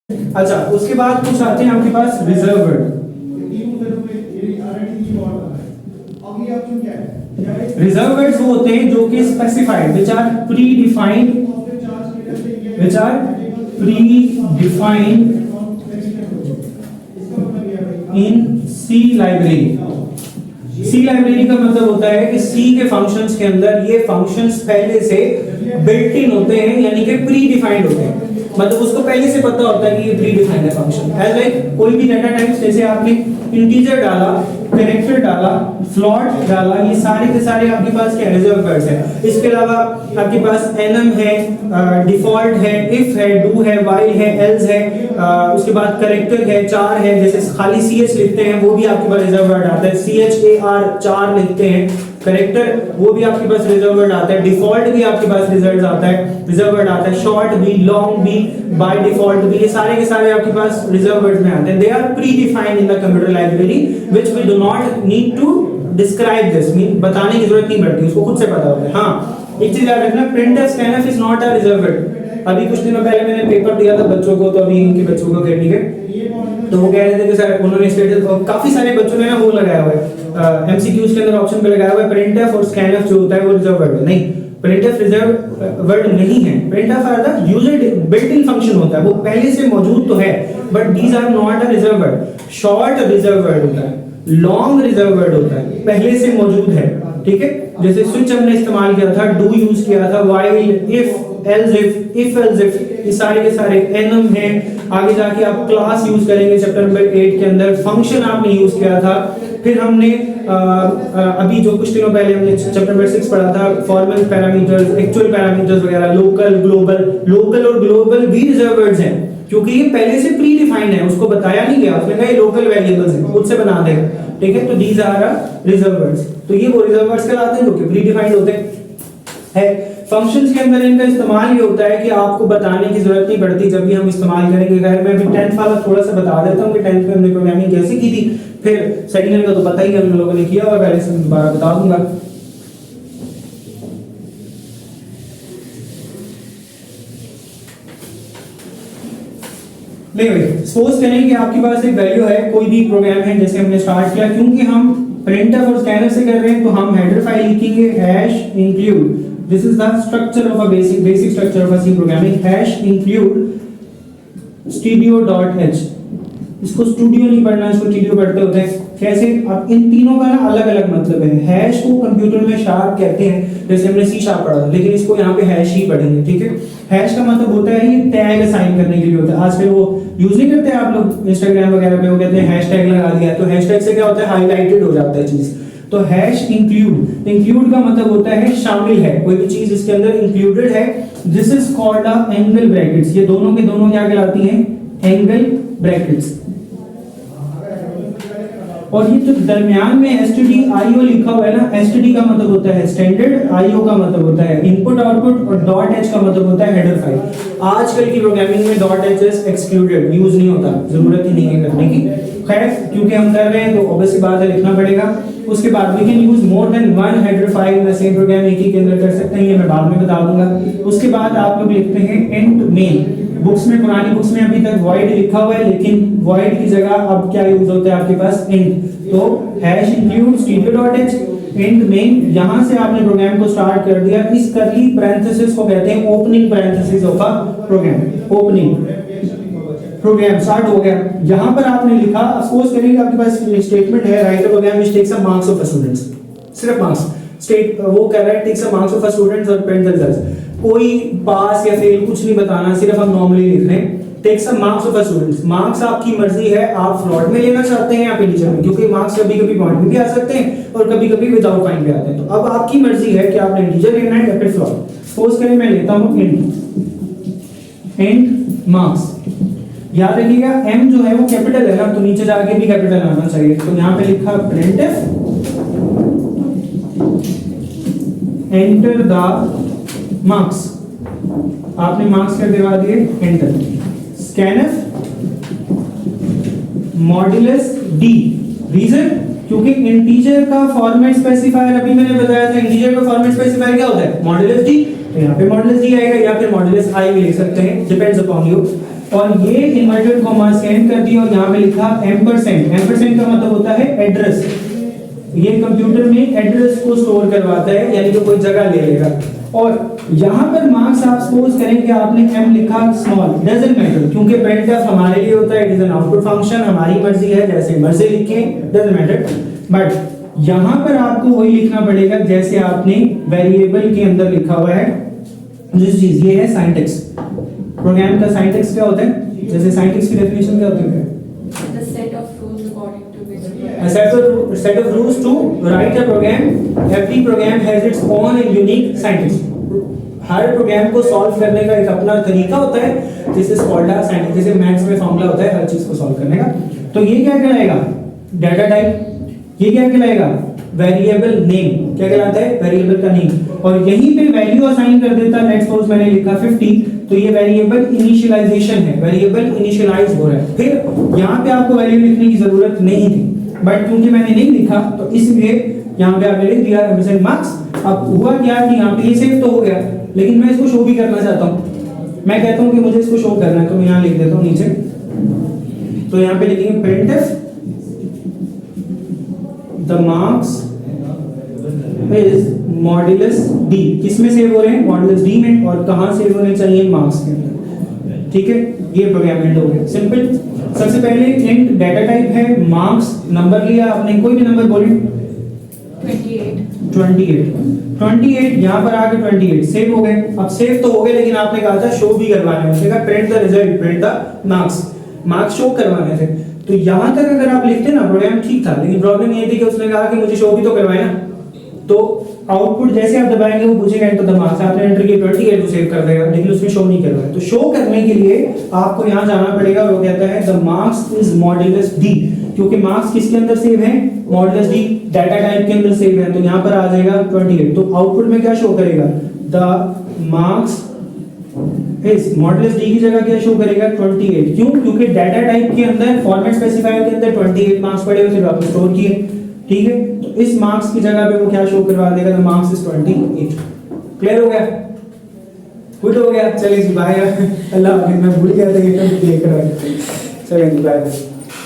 अच्छा, उसके बाद कुछ आते हैं आपके पास रिजर्व वर्ड। रिजर्व वर्ड्स वो होते हैं जो कि specified, which are predefined in C library. C library का मतलब होता है कि सी के फंक्शंस के अंदर ये फंक्शंस पहले से बिल्ट इन होते हैं, यानी कि प्री डिफाइंड होते हैं। मतलब उसको पहले से पता होता है कि ये प्री डिफाइंड है फंक्शन। एज लाइक कोई भी डाटा टाइप्स, जैसे आपने इंटीजर डाला, कैरेक्टर डाला, फ्लोट डाला, ये सारे के सारे आपके पास क्या रिजर्व वर्ड्स हैं। इसके अलावा आपके पास एनम है, डिफॉल्ट है, इफ है, डू है, व्हाइल है, एल्स है, उसके बाद कैरेक्टर है, चार है, जैसे खाली ch लिखते हैं वो भी आपके पास रिजर्व वर्ड आता है। char चार लिखते हैं, कैरेक्टर वो भी आपके पास रिजर्व वर्ड आता है, डिफॉल्ट भी आपके पास रिजर्व आता है, शॉर्ट भी, लॉन्ग भी, बाय डिफॉल्ट भी, ये सारे के सारे आपके पास रिजर्व वर्ड्स में आते हैं। They are predefined in the computer library which we do not need to describe this, mean बताने की जरूरत नहीं पड़ती, उसको खुद से पता होता है। हाँ, एक चीज याद रखना, printf scanf is not a reserve word. अभी कुछ दिनों पहले मैंने पेपर दिया था बच्चों को, तो अभी इनके बच्चों को ठीक है, तो वो कह रहे थे कि सर उन्होंने स्टेटस, काफी सारे बच्चों ने ना वो लगाया हुआ है एमसीक्यूज के अंदर ऑप्शन पे लगाया हुआ है printf और scanf जो होता है वो रिजर्व वर्ड है। नहीं, printf रिजर्व वर्ड नहीं है। printf are the user built in function होता है, वो पहले से मौजूद तो है, but these are not a reserve word. Short reserve word होता है, लॉन्ग रिजर्व वर्ड होता है, पहले से मौजूद है, ठीक है। जैसे स्विच हमने इस्तेमाल किया था, डू यूज किया था, while, if, else if else if, ये सारे के सारे एनम है। आगे जाके आप क्लास यूज करेंगे चैप्टर नंबर 8 के अंदर, फंक्शन आपने यूज किया था। फिर हमने अभी जो कुछ दिनों पहले हमने चैप्टर नंबर 6 पढ़ा था, फॉर्मल पैरामीटर्स, एक्चुअल पैरामीटर्स वगैरह, लोकल, ग्लोबल। लोकल और ग्लोबल भी रिजर्व वर्ड्स हैं, क्योंकि ये पहले से प्री डिफाइंड है, उसको बताया नहीं गया, उसने कहा ये लोकल वेरिएबल्स हैं, खुद से बना देगा, ठीक है। तो दीज आर रिजर्व वर्ड्स, तो ये वो रिजर्व वर्ड्स कहलाते हैं जो कि प्री डिफाइंड होते हैं। फंक्शंस के अंदर इनका इस्तेमाल ये होता है कि आपको बताने की जरूरत नहीं पड़ती जब भी हम इस्तेमाल करेंगे। खैर मैं अभी 10th वाला थोड़ा सा बता देता हूँ कि 10th में हमने प्रोग्रामिंग कैसे की थी, फिर सेकंड ईयर का तो पता ही है हम लोगों ने किया, और पहले से दोबारा बता दूंगा। नहीं भाई, सपोज करें कि आपके पास एक वैल्यू है, कोई भी प्रोग्राम है, जैसे हमने स्टार्ट किया, क्योंकि हम printf और scanf से कर रहे हैं, तो हम हेडर फाइल लिखेंगे #include। This is the structure of a basic structure of a C programming, #include studio.h। इसको स्टूडियो नहीं पढ़ना, इसको स्टूडियो पढ़ते होते हैं। कैसे? अब इन तीनों का ना अलग अलग मतलब है। हैश को कंप्यूटर में शार्प कहते हैं, जैसे हमने सी शार्प पढ़ा था, लेकिन इसको यहाँ पे हैश ही पढ़ेंगे, ठीक है। हैश का मतलब होता है ये टैग असाइन करने के लिए होता है। आजकल वो यूज नहीं करते आप लोग इंस्टाग्राम वगैरह पे, वो कहते हैं हैशटैग लगा दिया, तो हैशटैग से क्या होता है, हाईलाइटेड हो जाता है चीज। तो #include, इंक्लूड का मतलब होता है शामिल है, कोई भी चीज इसके अंदर इंक्लूडेड है। This is called a angle brackets, ये दोनों के दोनों क्या कहलाती हैं, एंगल ब्रैकेट्स। और ये जो दरमियान में stdio लिखा हुआ है ना, std का मतलब होता है स्टैंडर्ड, io का मतलब होता है इनपुट आउटपुट, और .h का मतलब होता है हेडर फाइल। आजकल की प्रोग्रामिंग में .h इज एक्सक्लूडेड, यूज नहीं होता, जरूरत ही नहीं है करने की। खैर क्योंकि हम कर रहे हैं तो ऑब्वियसली बात है लिखना पड़ेगा। उसके बाद we can use more than one header file in the same program, एक ही के अंदर कर सकते हैं, ये मैं बाद में बता दूंगा। उसके बाद आप लोग लिखते हैं एंड मेन। बुक्स में, पुरानी बुक्स में अभी तक void लिखा हुआ है, लेकिन void की जगह अब क्या यूज होता है आपके पास, end। तो #include studio.h end main, यहां से आपने प्रोग्राम को स्टार्ट कर दिया। इस कर्ली पैरेंथेसिस को कहते हैं opening parenthesis of a program. Opening program start हो गया, यहां पर आपने लिखा, सपोज करिए कि आपके पास स्टेटमेंट है, write a program which takes a marks of a students, सिर्फ मार्क्स स्टेट वो कह रहा है, takes a marks of a students और प्रिंट द रिजल्ट्स। कोई पास या फेल कुछ नहीं बताना, सिर्फ हम नॉर्मली लिख रहे हैं, takes a marks of a students. Marks आपकी मर्जी है, आप फ्लोट में लेना चाहते हैं या इंटीजर में, क्योंकि मार्क्स कभी कभी पॉइंट में भी आ सकते हैं और कभी कभी विदाउट पॉइंट पे आते हैं। तो अब आपकी मर्जी है कि आपने इंटीजर लेना है या फिर फ्लोट। सपोज करें मैं लेता हूं इंट मार्क्स। याद रखिएगा m जो है वो कैपिटल है ना, तो नीचे जाके भी कैपिटल आना चाहिए। तो यहाँ पे लिखा printf एंटर द मार्क्स, आपने मार्क्स कर दिलवा दिए, enter. scanf modulus d, reason क्योंकि इंटीजर का फॉर्मेट स्पेसिफायर, अभी मैंने बताया था इंटीजर का फॉर्मेट स्पेसिफायर क्या होता है, मॉड्यूलस d। तो यहाँ पे मॉडुलस डी आएगा या फिर मॉडुलस आई भी लिख सकते हैं, डिपेंड्स अपॉन यू। और ये इन्वर्टेड कॉमा से एंड कर दिया और यहाँ पे लिखा एम्परसेंड। एम्परसेंड का मतलब होता है एड्रेस, ये कंप्यूटर में एड्रेस को स्टोर करवाता है, यानी कि कोई जगह ले लेगा। और यहाँ पर मार्क्स आप सपोज करें कि आपने m लिखा स्मॉल, डजंट मैटर, क्योंकि printf हमारे लिए होता है, it is an output function, हमारी मर्जी है जैसे मर्जी लिखें, डजंट मैटर। बट यहाँ पर आपको वही लिखना पड़ेगा जैसे आपने वेरिएबल के अंदर लिखा हुआ है। जिस चीज ये है सिंटैक्स, प्रोग्राम का सिंटैक्स क्या होता है, जैसे सिंटैक्स की डेफिनेशन क्या होती है? The set of rules according to which A set of rules to write a program. Every program has its own and unique syntax. हर प्रोग्राम को सॉल्व करने का एक अपना तरीका होता है, जिसे कॉल्ड अ सिंटैक्स। जैसे मैथ्स में फॉर्मूला होता है हर चीज को सॉल्व करने का। तो ये क्या कहलाएगा? Data type. ये क्या कहलाएगा? Variable name. क्या कहलाता है? वेरिएबल का नेम। और यहीं पे वैल्यू असाइन कर देता है। लेट्स सपोज मैंने लिखा 50, तो ये वेरिएबल इनिशियलाइजेशन है, वेरिएबल इनिशियलाइज हो रहा है। फिर यहाँ पे आपको वैल्यू लिखने की जरूरत नहीं थी, बट क्योंकि मैंने नहीं लिखा तो इसलिए यहाँ पे आपने लिख दिया एम्परसेंड मार्क्स। अब हुआ क्या कि यहाँ पे ये सेव तो हो गया, लेकिन मैं इसको शो भी करना चाहता हूँ। मैं कहता हूँ कि मुझे इसको शो करना है, तो मैं यहाँ लिख देता हूँ नीचे। तो यहाँ पे लिखेंगे printf the marks is modulus D. किसमें सेव हो रहे हैं? मॉड्यूलस डी में। और कहाँ सेव होने चाहिए? मार्क्स के अंदर। ठीक है, ये प्रोग्राम एंड हो गया, सिंपल। सबसे पहले इंट डाटा टाइप है, मार्क्स नंबर लिया आपने, कोई भी नंबर बोले, 28 यहाँ पर आके 28 सेव हो गए। अब सेव तो हो गए, लेकिन आपने कहा था शो भी करवाने हैं, कहा print the result, print the marks, marks show करवाने थे। तो यहाँ तक अगर आप लिखते ना प्रोग्राम ठीक था, लेकिन प्रॉब्लम ये थी कि उसने कहा कि मुझे शो भी तो करवाए ना। तो आउटपुट जैसे आप दबाएंगे वो पूछेगा एंटर द मार्क्स, आपने एंटर किया 28 तो सेव कर देगा, लेकिन उसमें शो नहीं करवाया। तो शो करने के लिए आपको यहाँ जाना पड़ेगा, वो कहता है the marks is modulus D, क्योंकि मार्क्स किसके अंदर सेव है? मॉड्यूलस डी डाटा टाइप के अंदर सेव है। तो यहाँ पर आ जाएगा 28। तो आउटपुट में क्या शो करेगा? The marks is modulus D की जगह क्या शो करेगा? 28। क्यों? क्योंकि डाटा टाइप के अंदर फॉर्मेट स्पेसिफायर के अंदर 28 मार्क्स पड़े हुए थे जो आपने स्टोर किए। ठीक है, तो इस मार्क्स की जगह पे वो क्या शो करवा देगा? The marks is 28। क्लियर हो गया? गुड हो गया। चलिए जी बाय। अल्लाह हाफिज़। मैं भूल गया था ये कब देख रहा है। चलिए बाय।